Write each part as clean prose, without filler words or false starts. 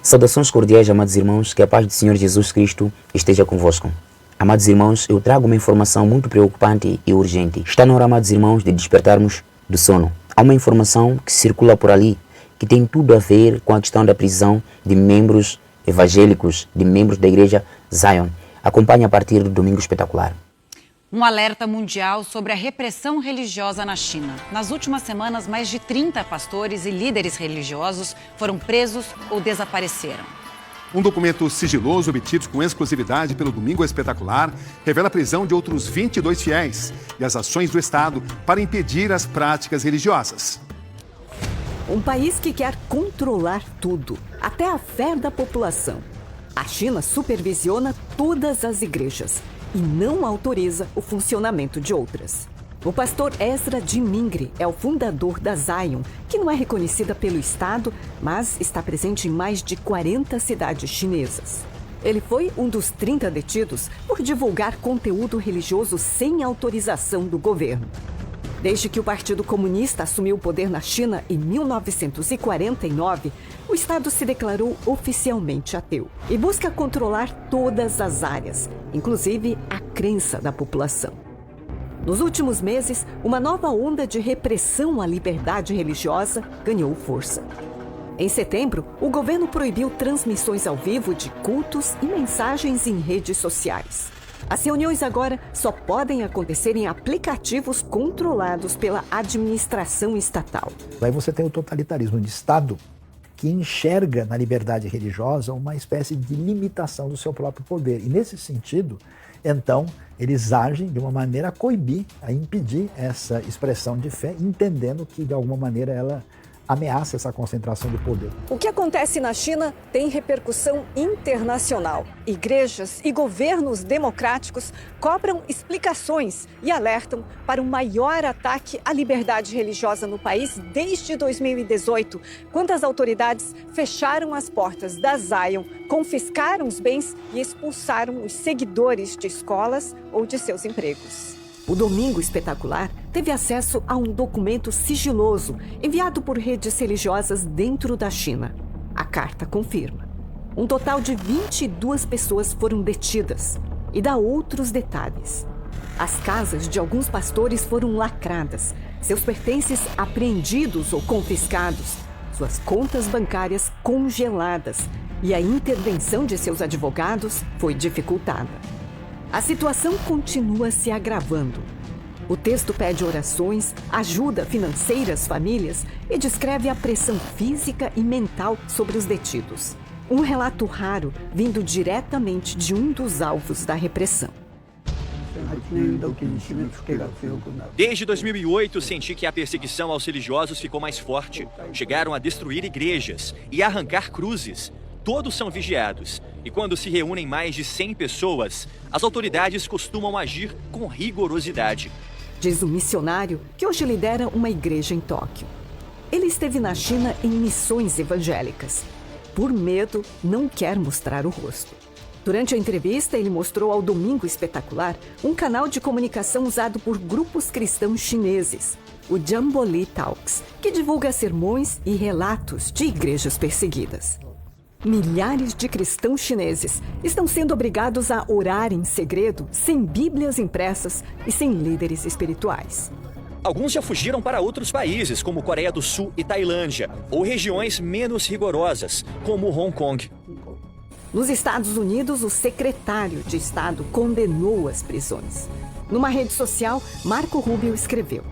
Saudações cordiais, amados irmãos, que a paz do Senhor Jesus Cristo esteja convosco. Amados irmãos, eu trago uma informação muito preocupante e urgente. Está na hora, amados irmãos, de despertarmos do sono. Há uma informação que circula por ali, que tem tudo a ver com a questão da prisão de membros evangélicos, de membros da igreja Zion. Acompanhe a partir do Domingo Espetacular. Um alerta mundial sobre a repressão religiosa na China. Nas últimas semanas, mais de 30 pastores e líderes religiosos foram presos ou desapareceram. Um documento sigiloso obtido com exclusividade pelo Domingo Espetacular revela a prisão de outros 22 fiéis e as ações do Estado para impedir as práticas religiosas. Um país que quer controlar tudo, até a fé da população. A China supervisiona todas as igrejas e não autoriza o funcionamento de outras. O pastor Ezra Jimingri é o fundador da Zion, que não é reconhecida pelo Estado, mas está presente em mais de 40 cidades chinesas. Ele foi um dos 30 detidos por divulgar conteúdo religioso sem autorização do governo. Desde que o Partido Comunista assumiu o poder na China em 1949, o Estado se declarou oficialmente ateu e busca controlar todas as áreas, inclusive a crença da população. Nos últimos meses, uma nova onda de repressão à liberdade religiosa ganhou força. Em setembro, o governo proibiu transmissões ao vivo de cultos e mensagens em redes sociais. As reuniões agora só podem acontecer em aplicativos controlados pela administração estatal. Aí você tem o totalitarismo de Estado que enxerga na liberdade religiosa uma espécie de limitação do seu próprio poder. E nesse sentido, então, eles agem de uma maneira a coibir, a impedir essa expressão de fé, entendendo que de alguma maneira ela ameaça essa concentração de poder. O que acontece na China tem repercussão internacional. Igrejas e governos democráticos cobram explicações e alertam para o maior ataque à liberdade religiosa no país desde 2018, quando as autoridades fecharam as portas da Zion, confiscaram os bens e expulsaram os seguidores de escolas ou de seus empregos. O Domingo Espetacular teve acesso a um documento sigiloso enviado por redes religiosas dentro da China. A carta confirma. Um total de 22 pessoas foram detidas e dá outros detalhes. As casas de alguns pastores foram lacradas, seus pertences apreendidos ou confiscados, suas contas bancárias congeladas e a intervenção de seus advogados foi dificultada. A situação continua se agravando. O texto pede orações, ajuda financeira às famílias e descreve a pressão física e mental sobre os detidos. Um relato raro vindo diretamente de um dos alvos da repressão. Desde 2008, senti que a perseguição aos religiosos ficou mais forte. Chegaram a destruir igrejas e arrancar cruzes. Todos são vigiados, e quando se reúnem mais de 100 pessoas, as autoridades costumam agir com rigorosidade. Diz o missionário que hoje lidera uma igreja em Tóquio. Ele esteve na China em missões evangélicas. Por medo, não quer mostrar o rosto. Durante a entrevista, ele mostrou ao Domingo Espetacular um canal de comunicação usado por grupos cristãos chineses, o Jambolee Talks, que divulga sermões e relatos de igrejas perseguidas. Milhares de cristãos chineses estão sendo obrigados a orar em segredo, sem bíblias impressas e sem líderes espirituais. Alguns já fugiram para outros países, como Coreia do Sul e Tailândia, ou regiões menos rigorosas, como Hong Kong. Nos Estados Unidos, o secretário de Estado condenou as prisões. Numa rede social, Marco Rubio escreveu: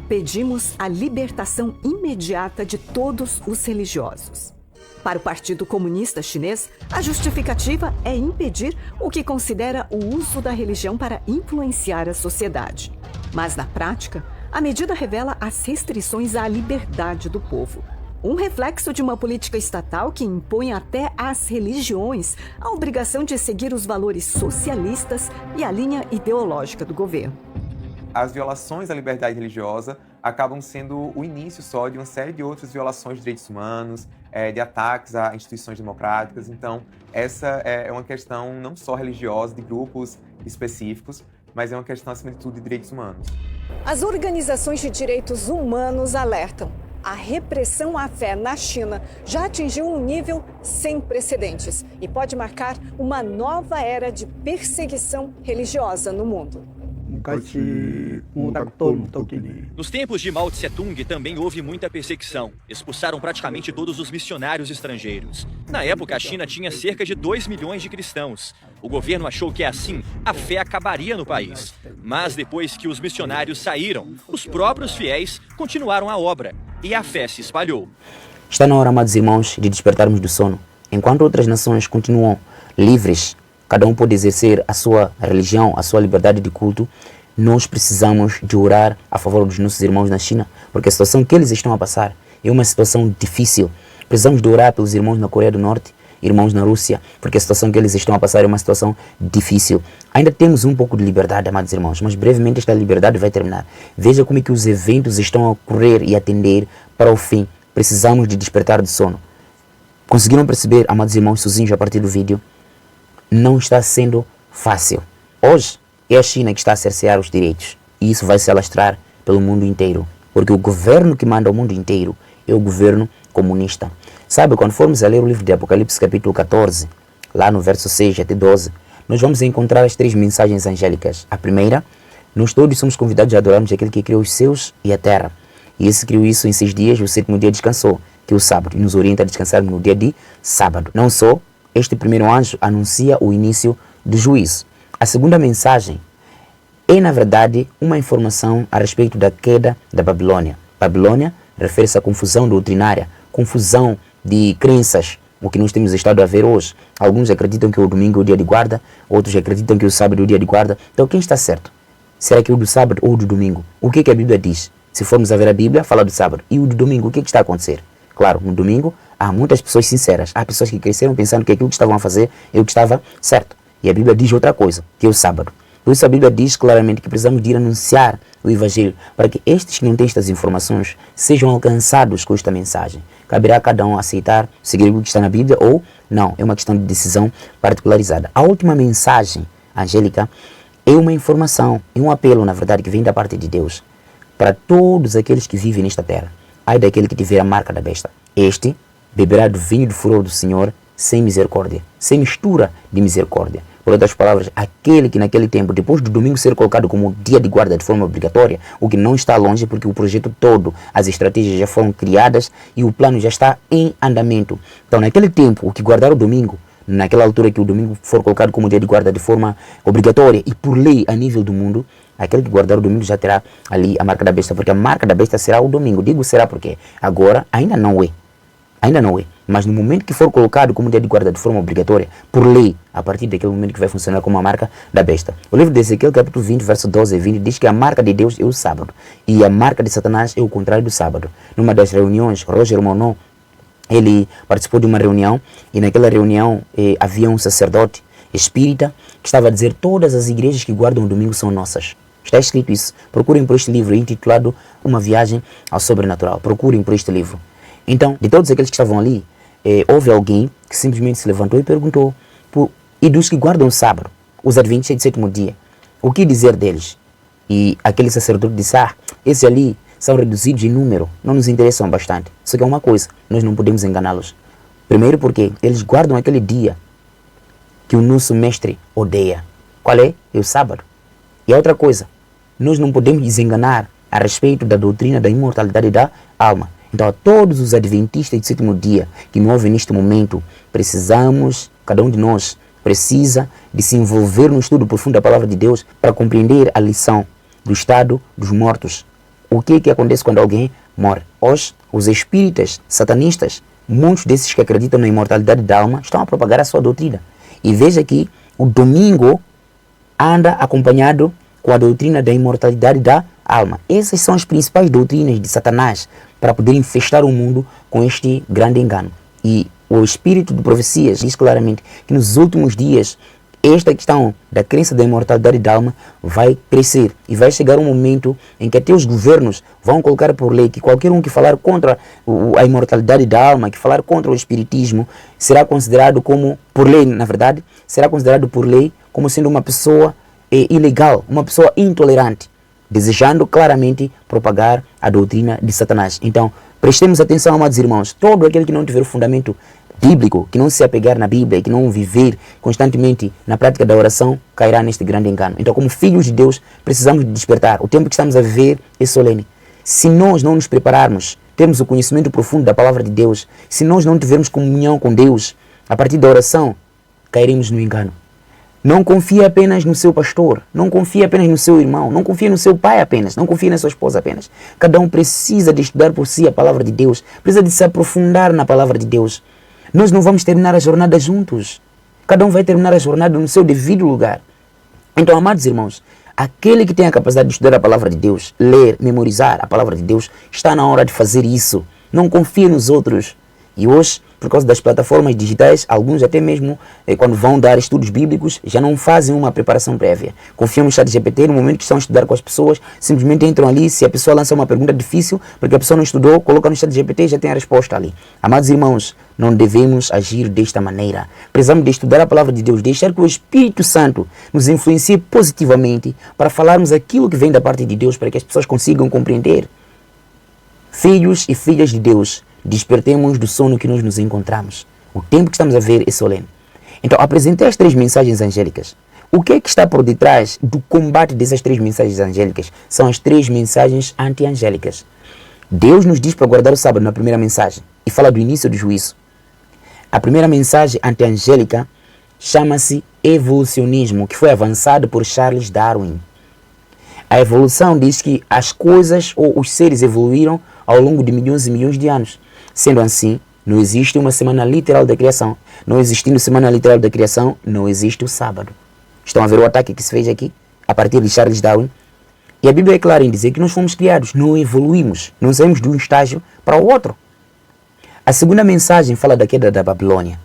"Pedimos a libertação imediata de todos os religiosos." Para o Partido Comunista Chinês, a justificativa é impedir o que considera o uso da religião para influenciar a sociedade. Mas, na prática, a medida revela as restrições à liberdade do povo. Um reflexo de uma política estatal que impõe até às religiões a obrigação de seguir os valores socialistas e a linha ideológica do governo. As violações à liberdade religiosa acabam sendo o início só de uma série de outras violações de direitos humanos, de ataques a instituições democráticas. Então, essa é uma questão não só religiosa, de grupos específicos, mas é uma questão, acima de tudo, de direitos humanos. As organizações de direitos humanos alertam. A repressão à fé na China já atingiu um nível sem precedentes e pode marcar uma nova era de perseguição religiosa no mundo. Nos tempos de Mao Tse-tung também houve muita perseguição. Expulsaram praticamente todos os missionários estrangeiros. Na época, a China tinha cerca de 2 milhões de cristãos. O governo achou que assim, a fé acabaria no país. Mas depois que os missionários saíram, os próprios fiéis continuaram a obra e a fé se espalhou. Está na hora, amados irmãos, de despertarmos do sono. Enquanto outras nações continuam livres, cada um pode exercer a sua religião, a sua liberdade de culto, nós precisamos de orar a favor dos nossos irmãos na China, porque a situação que eles estão a passar é uma situação difícil. Precisamos de orar pelos irmãos na Coreia do Norte, irmãos na Rússia, porque a situação que eles estão a passar é uma situação difícil. Ainda temos um pouco de liberdade, amados irmãos, mas brevemente esta liberdade vai terminar. Veja como é que os eventos estão a ocorrer e a tender para o fim. Precisamos de despertar do sono. Conseguiram perceber, amados irmãos, sozinhos a partir do vídeo? Não está sendo fácil. Hoje é a China que está a cercear os direitos. E isso vai se alastrar pelo mundo inteiro. Porque o governo que manda o mundo inteiro é o governo comunista. Sabe, quando formos a ler o livro de Apocalipse capítulo 14, lá no verso 6 até 12, nós vamos encontrar as 3 mensagens angélicas. A primeira, nós todos somos convidados a adorarmos aquele que criou os céus e a terra. E esse criou isso em 6 dias, o 7º dia descansou, que é o sábado. E nos orienta a descansarmos no dia de sábado. Não só, este primeiro anjo anuncia o início do juízo. A segunda mensagem é, na verdade, uma informação a respeito da queda da Babilônia. Babilônia refere-se à confusão doutrinária, confusão de crenças, o que nós temos estado a ver hoje. Alguns acreditam que o domingo é o dia de guarda, outros acreditam que o sábado é o dia de guarda. Então quem está certo? Será que é o do sábado ou o do domingo? O que a Bíblia diz? Se formos a ver a Bíblia, fala do sábado. E o do domingo, o que está a acontecer? Claro, no domingo há muitas pessoas sinceras. Há pessoas que cresceram pensando que aquilo que estavam a fazer é o que estava certo. E a Bíblia diz outra coisa, que é o sábado. Por isso a Bíblia diz claramente que precisamos de ir anunciar o Evangelho para que estes que não têm estas informações sejam alcançados com esta mensagem. Caberá a cada um aceitar, seguir o que está na Bíblia ou não. É uma questão de decisão particularizada. A última mensagem angélica é uma informação, é um apelo, na verdade, que vem da parte de Deus para todos aqueles que vivem nesta terra. Ai daquele que tiver a marca da besta. Este beberá do vinho do furor do Senhor sem misericórdia, sem mistura de misericórdia. Por outras palavras, aquele que naquele tempo, depois do domingo ser colocado como dia de guarda de forma obrigatória, o que não está longe porque o projeto todo, as estratégias já foram criadas e o plano já está em andamento. Então, naquele tempo, o que guardar o domingo, naquela altura que o domingo for colocado como dia de guarda de forma obrigatória e por lei a nível do mundo, aquele que guardar o domingo já terá ali a marca da besta, porque a marca da besta será o domingo. Digo será porque agora ainda não é. Ainda não é. Mas no momento que for colocado como dia de guarda de forma obrigatória, por lei, a partir daquele momento que vai funcionar como a marca da besta. O livro de Ezequiel, capítulo 20, verso 12 e 20, diz que a marca de Deus é o sábado. E a marca de Satanás é o contrário do sábado. Numa das reuniões, Roger Monod, ele participou de uma reunião, e naquela reunião havia um sacerdote espírita que estava a dizer: todas as igrejas que guardam o domingo são nossas. Está escrito isso. Procurem por este livro intitulado Uma Viagem ao Sobrenatural. Procurem por este livro. Então, de todos aqueles que estavam ali, houve alguém que simplesmente se levantou e perguntou: e dos que guardam o sábado, os adventistas do sétimo dia, o que dizer deles? E aquele sacerdote disse: esses ali são reduzidos em número, não nos interessam bastante. Só que é uma coisa, nós não podemos enganá-los. Primeiro porque eles guardam aquele dia que o nosso mestre odeia. Qual é? É o sábado. E a outra coisa, nós não podemos desenganar a respeito da doutrina da imortalidade da alma. Então, a todos os adventistas do sétimo dia que me ouvem neste momento, precisamos, cada um de nós precisa de se envolver no estudo profundo da palavra de Deus para compreender a lição do estado dos mortos. O que acontece quando alguém morre? Hoje, os espíritas satanistas, muitos desses que acreditam na imortalidade da alma, estão a propagar a sua doutrina. E veja que o domingo anda acompanhado com a doutrina da imortalidade da alma. Essas são as principais doutrinas de Satanás para poder infestar o mundo com este grande engano. E o espírito de profecias diz claramente que nos últimos dias esta questão da crença da imortalidade da alma vai crescer e vai chegar um momento em que até os governos vão colocar por lei que qualquer um que falar contra a imortalidade da alma, que falar contra o espiritismo, será considerado como, por lei na verdade, será considerado por lei como sendo uma pessoa ilegal, uma pessoa intolerante, desejando claramente propagar a doutrina de Satanás. Então, Prestemos atenção, amados irmãos, todo aquele que não tiver o fundamento bíblico, que não se apegar na Bíblia, que não viver constantemente na prática da oração, cairá neste grande engano. Então, como filhos de Deus, precisamos de despertar. O tempo que estamos a viver é solene. Se nós não nos prepararmos, termos o conhecimento profundo da palavra de Deus, se nós não tivermos comunhão com Deus, a partir da oração, cairemos no engano. Não confie apenas no seu pastor, não confie apenas no seu irmão, não confie no seu pai apenas, não confie na sua esposa apenas. Cada um precisa de estudar por si a palavra de Deus, precisa de se aprofundar na palavra de Deus. Nós não vamos terminar a jornada juntos. Cada um vai terminar a jornada no seu devido lugar. Então, amados irmãos, aquele que tem a capacidade de estudar a palavra de Deus, ler, memorizar a palavra de Deus, está na hora de fazer isso. Não confie nos outros. E hoje, por causa das plataformas digitais, alguns até mesmo, quando vão dar estudos bíblicos, já não fazem uma preparação prévia. Confiam no ChatGPT, no momento que estão a estudar com as pessoas, simplesmente entram ali, se a pessoa lança uma pergunta difícil, porque a pessoa não estudou, coloca no ChatGPT e já tem a resposta ali. Amados irmãos, não devemos agir desta maneira. Precisamos de estudar a palavra de Deus, deixar que o Espírito Santo nos influencie positivamente para falarmos aquilo que vem da parte de Deus, para que as pessoas consigam compreender. Filhos e filhas de Deus, despertemos do sono que nós nos encontramos. O tempo que estamos a ver é solene. Então, apresentei as 3 mensagens angélicas. O que é que está por detrás do combate dessas 3 mensagens angélicas? São as 3 mensagens anti-angélicas. Deus nos diz para guardar o sábado na primeira mensagem e fala do início do juízo. A primeira mensagem anti-angélica chama-se evolucionismo, que foi avançado por Charles Darwin. A evolução diz que as coisas ou os seres evoluíram ao longo de milhões e milhões de anos. Sendo assim, não existe uma semana literal da criação. Não existindo semana literal da criação, não existe o sábado. Estão a ver o ataque que se fez aqui, a partir de Charles Darwin? E a Bíblia é clara em dizer que nós fomos criados, não evoluímos, não saímos de um estágio para o outro. A segunda mensagem fala da queda da Babilônia,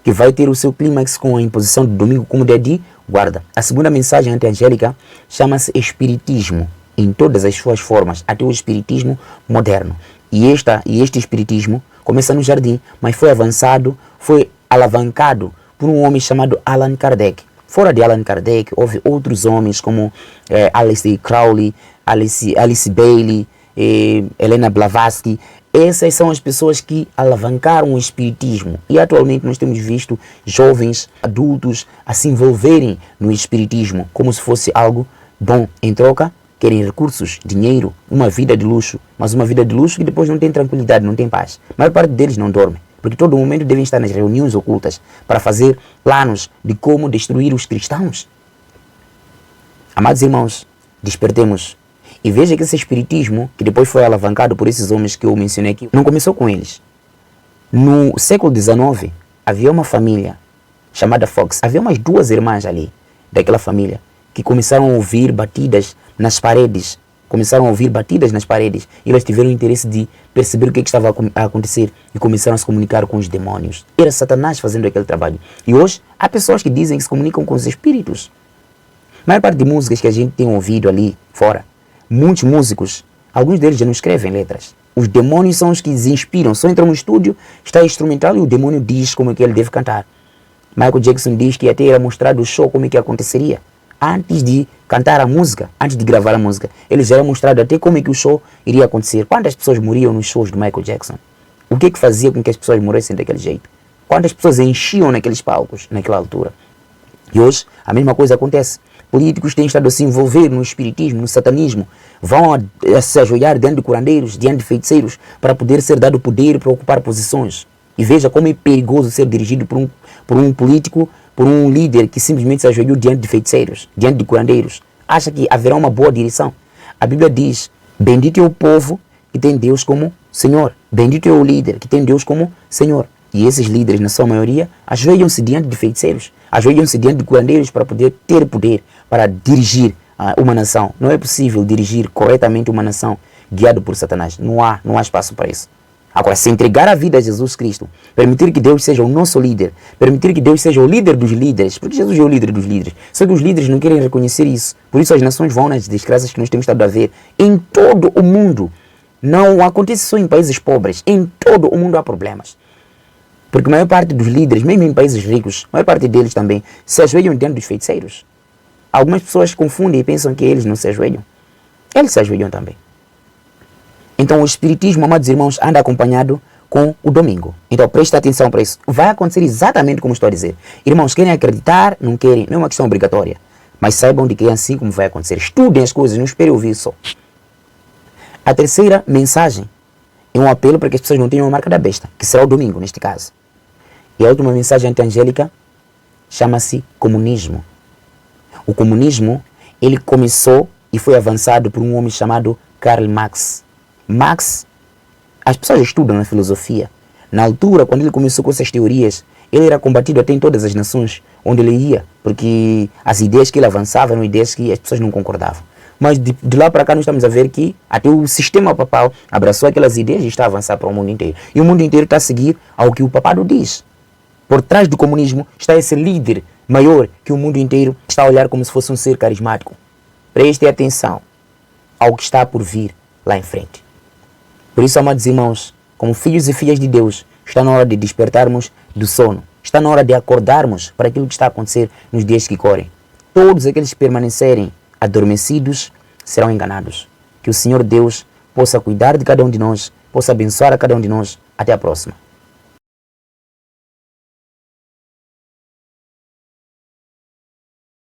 que vai ter o seu clímax com a imposição do domingo como dia de guarda. A segunda mensagem anti-angélica chama-se espiritismo, em todas as suas formas, até o espiritismo moderno. E este espiritismo começa no jardim, mas foi avançado, foi alavancado por um homem chamado Allan Kardec. Fora de Allan Kardec, houve outros homens como Alice Crowley, Alice Bailey, Helena Blavatsky. Essas são as pessoas que alavancaram o espiritismo. E atualmente nós temos visto jovens, adultos, a se envolverem no espiritismo como se fosse algo bom. Em troca, querem recursos, dinheiro, uma vida de luxo, mas uma vida de luxo que depois não tem tranquilidade, não tem paz. A maior parte deles não dorme, porque todo momento devem estar nas reuniões ocultas para fazer planos de como destruir os cristãos. Amados irmãos, despertemos e veja que esse espiritismo, que depois foi alavancado por esses homens que eu mencionei aqui, não começou com eles. No século XIX, havia uma família chamada Fox, havia umas 2 irmãs ali, daquela família, que começaram a ouvir batidas nas paredes. E elas tiveram o interesse de perceber o que estava a acontecer e começaram a se comunicar com os demônios. Era Satanás fazendo aquele trabalho. E hoje há pessoas que dizem que se comunicam com os espíritos. A maior parte de músicas que a gente tem ouvido ali fora, muitos músicos, alguns deles já não escrevem letras. Os demônios são os que se inspiram. Só entram no estúdio, está instrumental e o demônio diz como é que ele deve cantar. Michael Jackson diz que até era mostrado o show como é que aconteceria. Antes de cantar a música, antes de gravar a música, eles já eram mostrados até como é que o show iria acontecer. Quantas pessoas morriam nos shows do Michael Jackson? O que fazia com que as pessoas morressem daquele jeito? Quantas pessoas enchiam naqueles palcos, naquela altura? E hoje, a mesma coisa acontece. Políticos têm estado a se envolver no espiritismo, no satanismo, vão a se ajoelhar diante de curandeiros, diante de feiticeiros, para poder ser dado poder para ocupar posições. E veja como é perigoso ser dirigido por um político, por um líder que simplesmente se ajoelhou diante de feiticeiros, diante de curandeiros. Acha que haverá uma boa direção. A Bíblia diz, bendito é o povo que tem Deus como Senhor. Bendito é o líder que tem Deus como Senhor. E esses líderes, na sua maioria, ajoelham-se diante de feiticeiros, ajoelham-se diante de curandeiros para poder ter poder, para dirigir uma nação. Não é possível dirigir corretamente uma nação guiado por Satanás. Não há espaço para isso. Agora, se entregar a vida a Jesus Cristo, permitir que Deus seja o nosso líder, permitir que Deus seja o líder dos líderes, porque Jesus é o líder dos líderes, só que os líderes não querem reconhecer isso. Por isso as nações vão nas desgraças que nós temos estado a ver em todo o mundo. Não acontece só em países pobres, em todo o mundo há problemas. Porque a maior parte dos líderes, mesmo em países ricos, a maior parte deles também se ajoelham diante dos feiticeiros. Algumas pessoas confundem e pensam que eles não se ajoelham. Eles se ajoelham também. Então o espiritismo, amados irmãos, anda acompanhado com o domingo. Então preste atenção para isso. Vai acontecer exatamente como estou a dizer. Irmãos, querem acreditar, não querem, não é uma questão obrigatória. Mas saibam de que é assim como vai acontecer. Estudem as coisas, não esperem ouvir só. A terceira mensagem é um apelo para que as pessoas não tenham a marca da besta, que será o domingo, neste caso. E a última mensagem anti-angélica chama-se comunismo. O comunismo, ele começou e foi avançado por um homem chamado Karl Marx. Marx, as pessoas estudam na filosofia. Na altura, quando ele começou com essas teorias, ele era combatido até em todas as nações onde ele ia, porque as ideias que ele avançava eram ideias que as pessoas não concordavam. Mas de lá para cá nós estamos a ver que até o sistema papal abraçou aquelas ideias e está a avançar para o mundo inteiro. E o mundo inteiro está a seguir ao que o papado diz. Por trás do comunismo está esse líder maior que o mundo inteiro está a olhar como se fosse um ser carismático. Prestem atenção ao que está por vir lá em frente. Por isso, amados irmãos, como filhos e filhas de Deus, está na hora de despertarmos do sono. Está na hora de acordarmos para aquilo que está a acontecer nos dias que correm. Todos aqueles que permanecerem adormecidos serão enganados. Que o Senhor Deus possa cuidar de cada um de nós, possa abençoar a cada um de nós. Até a próxima.